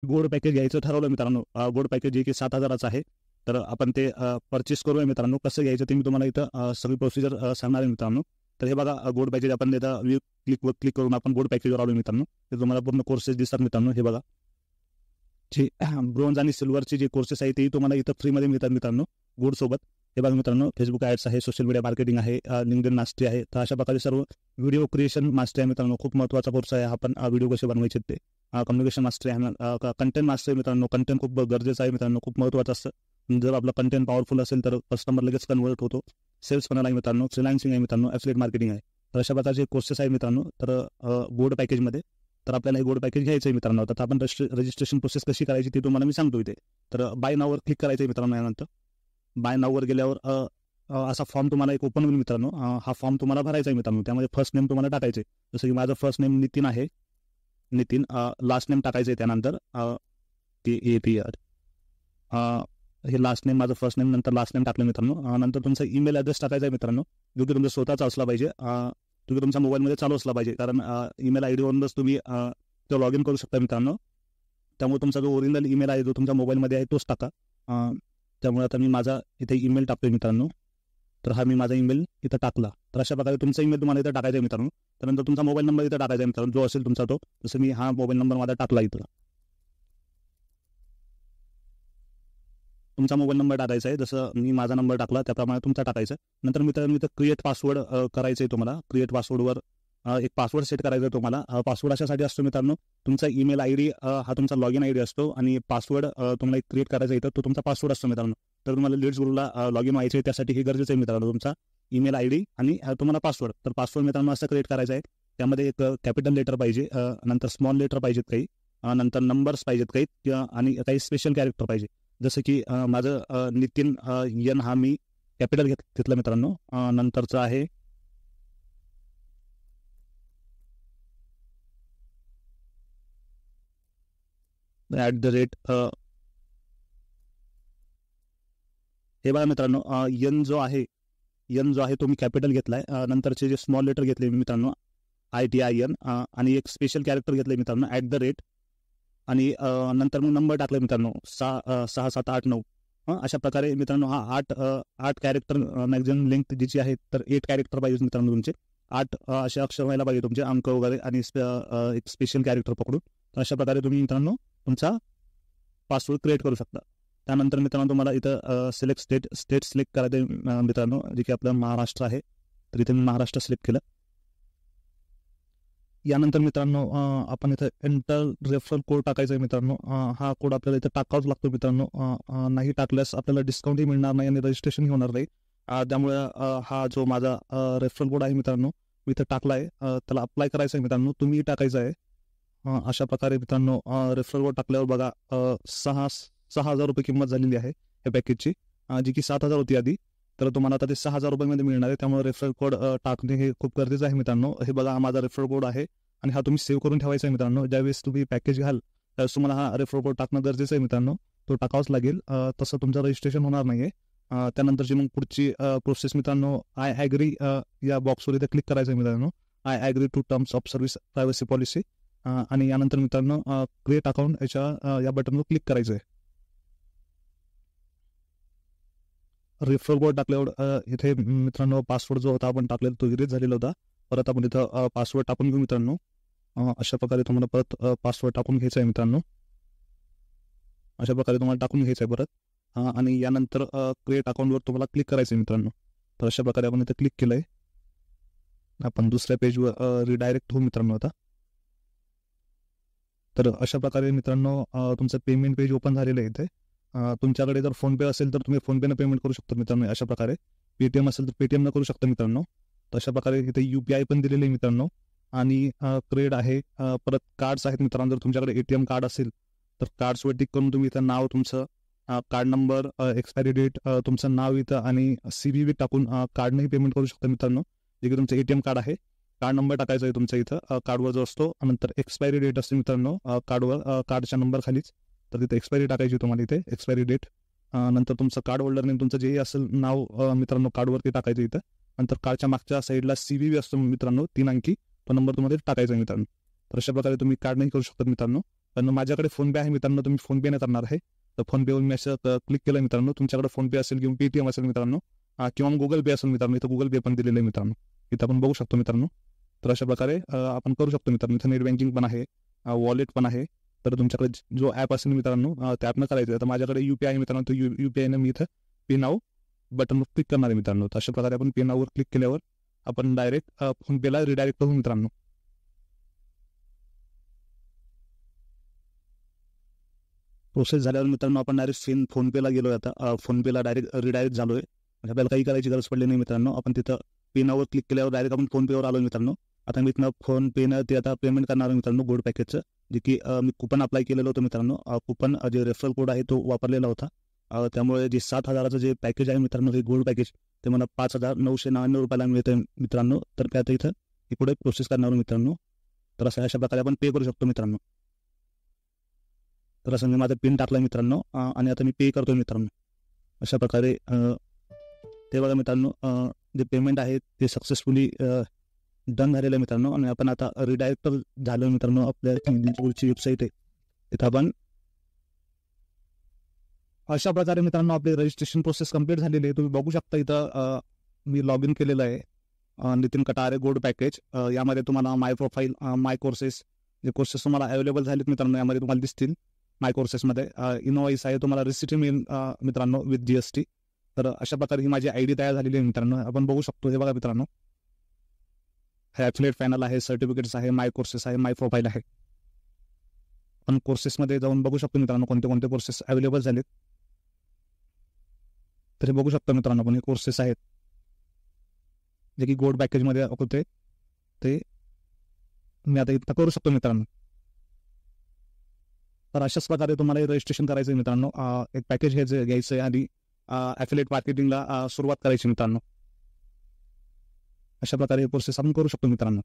Gold package घ्यायचं ठरवलं मित्रांनो, गोल्ड पॅकेज जे की 7,000चं आहे. तर आपण ते परचेस करूया मित्रांनो. कसं घ्यायचं ते मी तुम्हाला इथं सगळी प्रोसिजर सांगणार आहे मित्रांनो. तर हे बघा, गोल्ड पॅकेज आपण इथं क्लिक करून आपण गोल्ड पॅकेजवर आलो मित्रांनो. ते तुम्हाला पूर्ण कोर्सेस दिसतात मित्रांनो. हे बघा, जे ब्रोंज आणि सिल्वरचे जे कोर्सेस आहेत ते तुम्हाला इथं फ्रीमध्ये मिळतात मित्रांनो, गोल्ड सोबत. हे बघा मित्रांनो, फेसबुक ॲड्स आहे, सोशल मीडिया मार्केटिंग आहे, लिंक्डइन मास्टरी आहे. तर अशा प्रकारे सर्व व्हिडिओ क्रिएशन मास्टरी आहे मित्रांनो. खूप महत्त्वाचा कोर्स आहे. आपण व्हिडिओ कसे बनवायचे ते, कम्युनिकेशन मास्टरी आहे, कंटेंट मास्टरी मित्रांनो. कंटेंट खूप गरजेचं आहे मित्रांनो, खूप महत्त्वाचं असतं. जर आपलं कंटेंट पॉवरफुल असेल तर कस्टमर लगेच कन्वर्ट होतो. सेल्स पण आहे मित्रांनो, फ्रीलान्सिंग आहे मित्रांनो, ॲफिलिएट मार्केटिंग आहे. तर अशा प्रकारचे कोर्सेस आहे मित्रांनो. तर गोल्ड पॅकेजमध्ये तर आपल्याला हे गोल्ड पॅकेज घ्यायचं आहे मित्रांनो. तर आपण रजिस्ट्रेशन प्रोसेस कशी करायची ते तुम्हाला मी सांगतो इथे. तर बाय नाववर क्लिक करायचं आहे मित्रांनो. यानंतर बाय नाववर गेल्यावर असा फॉर्म तुम्हाला एक ओपन होईल मित्रांनो. हा फॉर्म तुम्हाला भरायचा आहे मित्रांनो. त्यामध्ये फर्स्ट नेम तुम्हाला टाकायचे. जसं की माझं फर्स्ट नेम नितीन आहे, नितीन. लास्ट नेम टाकायचं आहे त्यानंतर TAPR. हे लास्ट नेम माझं फर्स्ट नेम, नंतर लास्ट नेम टाकलं मित्रांनो. नंतर तुमचा ईमेल ॲड्रेस टाकायचा आहे मित्रांनो, जो की तुमचा स्वतःचा असला पाहिजे, जो की तुमच्या मोबाईलमध्ये चालू असला पाहिजे. कारण ईमेल आय डीवरूनच तुम्ही तो लॉग इन करू शकता मित्रांनो. त्यामुळे तुमचा जो ओरिजिनल ईमेल आहे जो तुमच्या मोबाईलमध्ये आहे तोच टाका. त्यामुळे आता मी माझा इथे ईमेल टाकतोय मित्रांनो. तर हा मी माझा ईमेल इथं टाकला. तर अशा प्रकारे तुमचा ईमेल तुम्हाला इथं टाकायचा आहे मित्रांनो. त्यानंतर तुमचा मोबाईल नंबर इथं टाकायचा आहे मित्रांनो, जो असेल तुमचा तो. जसं मी हा मोबाईल नंबर माझा टाकला इथं. तुमचा मोबाईल नंबर टाकायचा आहे, जसं मी माझा नंबर टाकला त्याप्रमाणे तुमचा टाकायचा. नंतर मित्रांनो इथं क्रिएट पासवर्ड करायचं आहे तुम्हाला. क्रिएट पासवर्डवर एक पासवर्ड सेट करायचा आहे तुम्हाला. पासवर्ड अशासाठी असतो मित्रांनो, तुमचा ईमेल आय डी हा तुमचा लॉग इन आय डी असतो आणि पासवर्ड तुम्हाला एक क्रिएट करायचा आहे, तर तो तुमचा पासवर्ड असतो मित्रांनो. तर तुम्हाला लीड्स ग्रुपला लॉग इन व्हायचं आहे, त्यासाठी हे गरजेचं आहे मित्रांनो, तुमचा ईमेल आय डी आणि तुम्हाला पासवर्ड. तर पासवर्ड मित्रांनो असं क्रिएट करायचं आहे, त्यामध्ये एक कॅपिटल लेटर पाहिजे, नंतर स्मॉल लेटर पाहिजेत काही, नंतर नंबर्स पाहिजेत काही, आणि काही स्पेशल कॅरेक्टर पाहिजे. जसं की माझं नितीन एन हा मी कॅपिटल घेतलं मित्रांनो. नंतरचं आहे @. हे बघा मित्रांनो, एन जो आहे तो मी कॅपिटल घेतलाय. नंतरचे जे स्मॉल लेटर घेतले मित्रांनो, ITIN, आणि एक स्पेशल कॅरेक्टर घेतले मित्रांनो @. आणि नंतर मग नंबर टाकले मित्रांनो 6 7 8 9. अशा प्रकारे मित्रांनो हा 8 कॅरेक्टर मॅक्झिमम लेंथ जिची आहे, तर 8 कॅरेक्टर पाहिजे मित्रांनो तुमचे. 8 असे अक्षर व्हायला पाहिजे तुमचे, अंक वगैरे, आणि एक स्पेशल कॅरेक्टर पकडून. तर अशा प्रकारे तुम्ही मित्रांनो तुमचा पासवर्ड क्रिएट करू शकता. त्यानंतर मित्रांनो तुम्हाला इथं स्टेट सिलेक्ट करायचं मित्रांनो, जे की आपलं महाराष्ट्र आहे. तर इथे मी महाराष्ट्र सिलेक्ट केलं. यानंतर मित्रांनो आपण इथं एंटर रेफरल कोड टाकायचा आहे मित्रांनो. हा कोड आपल्याला इथं टाकावाच लागतो मित्रांनो. नाही टाकल्यास आपल्याला डिस्काउंटही मिळणार नाही आणि रजिस्ट्रेशनही होणार नाही. त्यामुळे हा जो माझा रेफरल कोड आहे मित्रांनो, मी इथं टाकला आहे, त्याला अप्लाय करायचं आहे मित्रांनो, तुम्ही टाकायचं आहे. अशा प्रकारे मित्रांनो रेफरल कोड टाकल्यावर बघा 6,000 रुपये किंमत झालेली आहे या पॅकेजची, जी की 7,000 होती आधी. तर तुम्हाला आता ते 6,000 रुपयामध्ये मिळणार आहे. त्यामुळे रेफरल कोड टाकणे हे खूप गरजेचं आहे मित्रांनो. हे बघा, हा माझा रेफरल कोड आहे आणि हा तुम्ही सेव्ह करून ठेवायचा आहे मित्रांनो. ज्यावेळेस तुम्ही पॅकेज घ्याल त्यावेळेस तुम्हाला हा रेफरल कोड टाकणं गरजेचं आहे मित्रांनो. तो टाकावाच लागेल, तसं तुमचं रजिस्ट्रेशन होणार नाही आहे. त्यानंतरची मग पुढची प्रोसेस मित्रांनो, आय ॲग्री या बॉक्सवर इथे क्लिक करायचं आहे मित्रांनो. I agree to terms of service privacy policy. आणि यानंतर मित्रांनो क्रिएट अकाउंट या बटनवर क्लिक करायचं आहे. रेफरल कोड टाकल्यावर इथे मित्रांनो पासवर्ड जो होता आपण टाकलेला तो इरेज झालेला होता. परत आपण इथं पासवर्ड टाकून घेऊ मित्रांनो. अशा प्रकारे तुम्हाला परत पासवर्ड टाकून घ्यायचा आहे मित्रांनो. अशा प्रकारे तुम्हाला टाकून घ्यायचं आहे परत. आणि यानंतर क्रिएट अकाउंटवर तुम्हाला क्लिक करायचं आहे मित्रांनो. तर अशा प्रकारे आपण इथं क्लिक केलं आहे. आपण दुसऱ्या पेजवर रिडायरेक्ट होऊ मित्रांनो आता. तर अशा प्रकारे मित्रांनो तुमचं पेमेंट पेज ओपन झालेलं आहे इथे. तुमच्याकडे जर फोनपे असेल तर तुम्ही फोनपेनं पेमेंट करू शकता मित्रांनो. अशा प्रकारे पेटीएम असेल तर पेटीएमनं करू शकता मित्रांनो. तर अशा प्रकारे इथे UPI पण दिलेले आहे मित्रांनो. आणि क्रेड आहे. परत कार्ड्स आहेत मित्रांनो. जर तुमच्याकडे ATM कार्ड असेल तर कार्ड्सवर टिक करून तुम्ही इथं नाव तुमचं, कार्ड नंबर, एक्सपायरी डेट, तुमचं नाव इथं आणि CVV टाकून कार्डनंही पेमेंट करू शकता मित्रांनो. जे की तुमचं ATM कार्ड आहे, कार्ड नंबर टाकायचा आहे तुमच्या इथं कार्डवर जो असतो. नंतर एक्सपायरी डेट असते मित्रांनो कार्डवर, कार्डच्या नंबर खालीच. तर तिथे एक्सपायरी टाकायची तुम्हाला इथे, एक्सपायरी डेट. नंतर तुमचं कार्ड होल्डर नेम, तुमचं जेही असेल नाव मित्रांनो कार्डवरती टाकायचं इथं. नंतर कार्डच्या मागच्या साईडला CVV असतो मित्रांनो 3 अंकी, तो नंबर तुम्हाला टाकायचा आहे मित्रांनो. तर अशा प्रकारे तुम्ही कार्ड नाही करू शकता मित्रांनो. पण माझ्याकडे फोनपे आहे मित्रांनो, तुम्ही फोनपे नाही करणार आहे तर फोनपेवर मी असं क्लिक केलं मित्रांनो. तुमच्याकडे फोनपे असेल किंवा पेटीएम असेल मित्रांनो, किंवा गुगल पे असेल मित्रांनो, इथं गुगल पे पण दिलेलं आहे मित्रांनो, इथं आपण बघू शकतो मित्रांनो. तर अशा प्रकारे आपण करू शकतो मित्रांनो. इथं नेट बँकिंग पण आहे, वॉलेट पण आहे. तर तुमच्याकडे जो ॲप असेल मित्रांनो त्या ॲपनं करायचं. तर माझ्याकडे UPI आहे मित्रांनो, तर UPI मी इथं पे नाव बटनवर क्लिक करणार आहे मित्रांनो. तर अशा प्रकारे आपण पे नाववर क्लिक केल्यावर आपण डायरेक्ट फोनपेला रिडायरेक्ट करू मित्रांनो. प्रोसेस झाल्यावर मित्रांनो आपण डायरेक्ट फोनपेला गेलो. आता फोनपेला डायरेक्ट रिडायरेक्ट झालोय, म्हणजे आपल्याला काही करायची गरज पडली नाही मित्रांनो. आपण तिथं पे नाववर क्लिक केल्यावर डायरेक्ट आपण फोनपेवर आलो मित्रांनो. आता मी इथनं फोनपेनं ते आता पेमेंट करणार आहे मित्रांनो गोल्ड पॅकेजचं, जे की मी कुपन अप्लाय केलेलं होतं मित्रांनो. कुपन जे रेफरल कोड आहे तो वापरलेला होता. त्यामुळे जे 7,000चं जे पॅकेज आहे मित्रांनो, हे गोल्ड पॅकेज, ते मला 5,999 रुपयाला मिळतं मित्रांनो. तर ते आता इथं हे पुढे प्रोसेस करणार मित्रांनो. तर अशा प्रकारे आपण पे करू शकतो मित्रांनो. तर असं मी माझा पिन टाकला मित्रांनो, आणि आता मी पे करतो मित्रांनो. अशा प्रकारे ते बघा मित्रांनो, जे पेमेंट आहे ते सक्सेसफुली डन झालेलं आहे मित्रांनो. आणि आपण आता रिडायरेक्ट झालं मित्रांनो. आपल्या पुढची वेबसाईट आहे तिथं आपण अशा प्रकारे मित्रांनो आपली रजिस्ट्रेशन प्रोसेस कंप्लीट झालेली आहे. तुम्ही बघू शकता इथं मी लॉग इन केलेलं आहे. Nitin Katare gold package. यामध्ये तुम्हाला माय प्रोफाईल, माय कोर्सेस, जे कोर्सेस तुम्हाला अवेलेबल झालेत मित्रांनो यामध्ये तुम्हाला दिसतील. माय कोर्सेसमध्ये इनवॉइस आहे, तुम्हाला रिसिट मिळेल मित्रांनो विथ GST. तर अशा प्रकारे ही माझी ID तयार झालेली आहे मित्रांनो. आपण बघू शकतो हे बघा मित्रांनो, हे ॲफिलिएट पॅनल आहे, सर्टिफिकेट्स आहे, माय कोर्सेस आहे, माय प्रोफाईल आहे. आपण कोर्सेसमध्ये जाऊन बघू शकतो मित्रांनो कोणते कोणते कोर्सेस अवेलेबल झालेत. तर हे बघू शकतो मित्रांनो आपण, हे कोर्सेस आहेत जे की गोल्ड पॅकेजमध्ये होते. ते मी आता इथं करू शकतो मित्रांनो. तर अशाच प्रकारे तुम्हाला रजिस्ट्रेशन करायचं आहे मित्रांनो. एक पॅकेज घ्यायचं आहे आणि ॲफिलिएट मार्केटिंगला सुरुवात करायची मित्रांनो. अशा प्रकारे प्रोसेस आपण करू शकतो मित्रांनो.